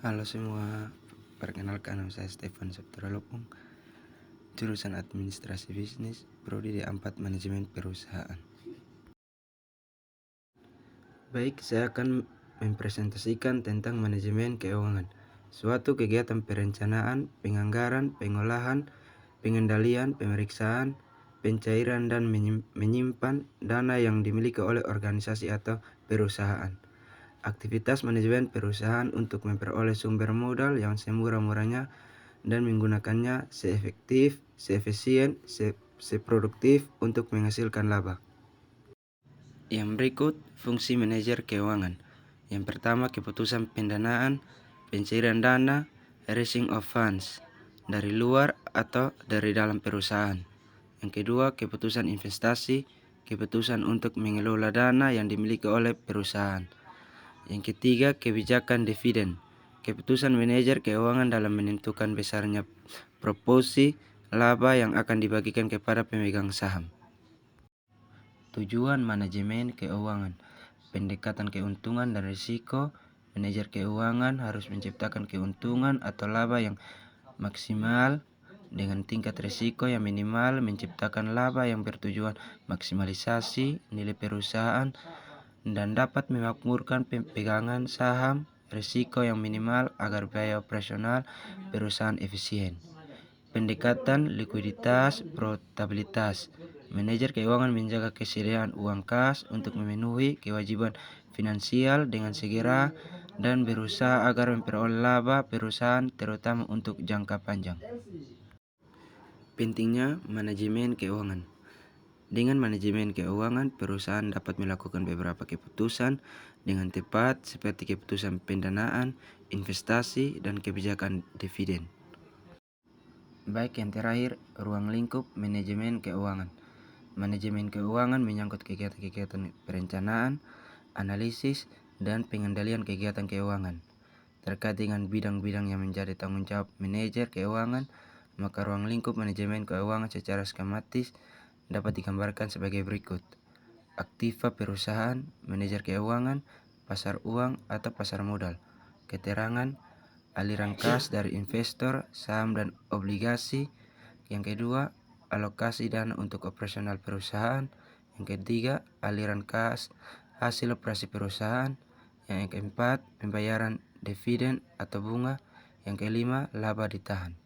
Halo semua, perkenalkan nama saya Stefan Septralopong, jurusan Administrasi Bisnis, Prodi D4 Manajemen Perusahaan. Baik, saya akan mempresentasikan tentang manajemen keuangan, suatu kegiatan perencanaan, penganggaran, pengolahan, pengendalian, pemeriksaan, pencairan, dan menyimpan dana yang dimiliki oleh organisasi atau perusahaan. Aktivitas manajemen perusahaan untuk memperoleh sumber modal yang semurah-murahnya dan menggunakannya seefektif, seefisien, seproduktif untuk menghasilkan laba. Yang berikut fungsi manajer keuangan. Yang pertama, keputusan pendanaan, pencairan dana, raising of funds dari luar atau dari dalam perusahaan. Yang kedua, keputusan investasi, keputusan untuk mengelola dana yang dimiliki oleh perusahaan. Yang ketiga, kebijakan dividen, keputusan manajer keuangan dalam menentukan besarnya proporsi laba yang akan dibagikan kepada pemegang saham. Tujuan manajemen keuangan, pendekatan keuntungan dan risiko. Manajer keuangan harus menciptakan keuntungan atau laba yang maksimal dengan tingkat risiko yang minimal, menciptakan laba yang bertujuan maksimalisasi nilai perusahaan dan dapat memakmurkan pegangan saham, risiko yang minimal agar biaya operasional perusahaan efisien. Pendekatan likuiditas, profitabilitas. Manajer keuangan menjaga kesediaan uang kas untuk memenuhi kewajiban finansial dengan segera dan berusaha agar memperoleh laba perusahaan terutama untuk jangka panjang. Pentingnya manajemen keuangan. Dengan manajemen keuangan, perusahaan dapat melakukan beberapa keputusan dengan tepat seperti keputusan pendanaan, investasi, dan kebijakan dividen. Baik, yang terakhir, ruang lingkup manajemen keuangan. Manajemen keuangan menyangkut kegiatan-kegiatan perencanaan, analisis, dan pengendalian kegiatan keuangan. Terkait dengan bidang-bidang yang menjadi tanggung jawab manajer keuangan, maka ruang lingkup manajemen keuangan secara skematis dapat digambarkan sebagai berikut. Aktiva perusahaan, manajer keuangan, pasar uang atau pasar modal, keterangan, aliran kas dari investor, saham dan obligasi. Yang kedua, alokasi dana untuk operasional perusahaan. Yang ketiga, aliran kas hasil operasi perusahaan. Yang keempat, pembayaran dividen atau bunga. Yang kelima, laba ditahan.